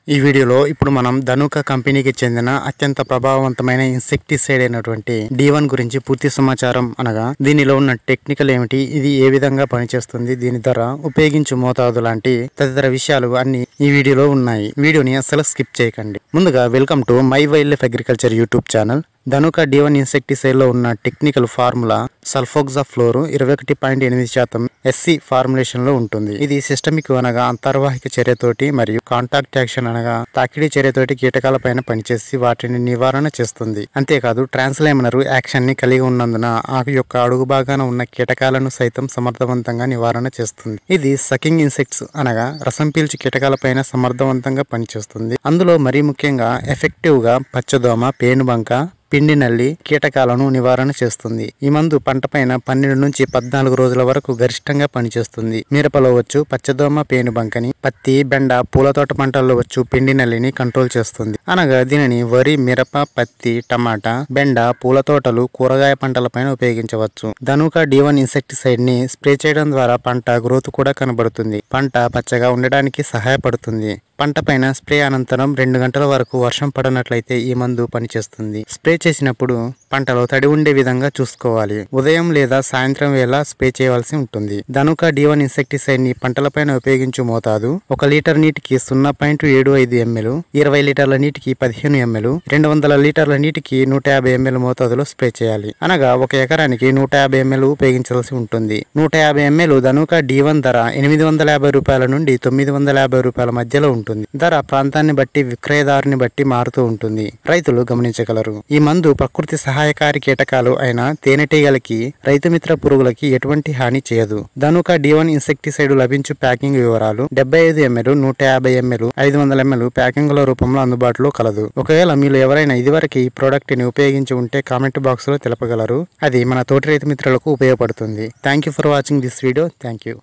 ఈ వీడియోలో ఇప్పుడు మనం ధనుక కంపెనీకి చెందిన అత్యంత ప్రభావవంతమైన ఇన్సెక్టిసైడ్ అయినటువంటి D1 గురించి పూర్తి సమాచారం అనగా దీనిలో ఉన్న టెక్నికల్ ఏమిటి, ఇది ఏ విధంగా పనిచేస్తుంది, దీని ధర, ఉపయోగించు మోతాదు లాంటి తదితర విషయాలు అన్ని ఈ వీడియోలో ఉన్నాయి. వీడియోని అస్సలు స్కిప్ చేయకండి. ముందుగా welcome to my wild life agriculture YouTube channel. Dhanuka D1 insecticide లో ఉన్న టెక్నికల్ ఫార్ములా సల్ఫోక్సాఫ్లోర్ 21.8% SC ఫార్ములేషన్ లో ఉంటుంది. ఇది సిస్టమిక్ అనగా అంతర్వాహిక చర్యతోటి మరియు కాంటాక్ట్ యాక్షన్ అనగా తాకిడి చర్యతోటి కీటకాలపైన పనిచేసి వాటిని నివారణ చేస్తుంది. అంతేకాదు ట్రాన్స్లైమనర్ యాక్షన్ ని కలిగి ఉన్నందున ఆకు యొక్క అడుగు భాగాన ఉన్న కీటకాలను సైతం సమర్థవంతంగా నివారణ చేస్తుంది. ఇది సకింగ్ ఇన్సెక్ట్స్ అనగా రసం పీల్చి కీటకాలపైన సమర్థవంతంగా పనిచేస్తుంది. అందులో మరీ ముఖ్యంగా ఎఫెక్టివ్ గా పచ్చదోమ, పేనుబంక, పిండి నల్లి కీటకాలను నివారణ చేస్తుంది. ఈ మందు పంటపైన 12 నుంచి 14 రోజుల వరకు గరిష్టంగా పనిచేస్తుంది. మిరపలో వచ్చు పచ్చదోమ, పేనుబంకని, పత్తి, బెండ, పూలతోట పంటల్లో వచ్చు పిండి నల్లిని కంట్రోల్ చేస్తుంది. అనగా దీనిని వరి, మిరప, పత్తి, టమాటా, బెండ, పూలతోటలు, కూరగాయ పంటలపైన ఉపయోగించవచ్చు. ధనుక D1 ఇన్సెక్టిసైడ్ ని స్ప్రే చేయడం ద్వారా పంట గ్రోత్ కూడా కనబడుతుంది. పంట పచ్చగా ఉండడానికి సహాయపడుతుంది. పంట పైన స్ప్రే అనంతరం 2 గంటల వరకు వర్షం పడనట్లయితే ఈ మందు పనిచేస్తుంది. స్ప్రే చేసినప్పుడు పంటలో తడి ఉండే విధంగా చూసుకోవాలి. ఉదయం లేదా సాయంత్రం వేళ స్ప్రే చేయవలసి ఉంటుంది. ధనుక D1 ఇన్సెక్టిసైడ్ ని పంటలపైన ఉపయోగించు మోతాదు 1 లీటర్ నీటికి 0.75 ml, 20 లీటర్ల నీటికి 15 ml, 200 లీటర్ల నీటికి 150 ml మోతాదులో స్ప్రే చేయాలి. అనగా 1 ఎకరానికి 150 ml ఉపయోగించాల్సి ఉంటుంది. 150 ml ధనుక D1 ధర 850 రూపాయల నుండి 950 రూపాయల మధ్యలో ఉంటుంది. ధర ప్రాంతాన్ని బట్టి, విక్రయదారుని బట్టి మారుతూ ఉంటుంది. రైతులు గమనించగలరు. ఈ మందు ప్రకృతి సహాయకారి కీటకాలు అయిన తేనెటీగలకి, రైతు మిత్ర పురుగులకి ఎటువంటి హాని చేయదు. ధనుక D1 ఇన్సెక్టిసైడ్ లభించు ప్యాకింగ్ వివరాలు 75 ml, 150 ml, 500 ml ప్యాకింగ్ల రూపంలో అందుబాటులో కలదు. ఒకవేళ మీరు ఎవరైనా ఇదివరకు ఈ ప్రోడక్ట్ ని ఉపయోగించి ఉంటే కామెంట్ బాక్స్ లో తెలపగలరు. అది మన తోటి రైతు మిత్రులకు ఉపయోగపడుతుంది. Thank you for watching this video. Thank you.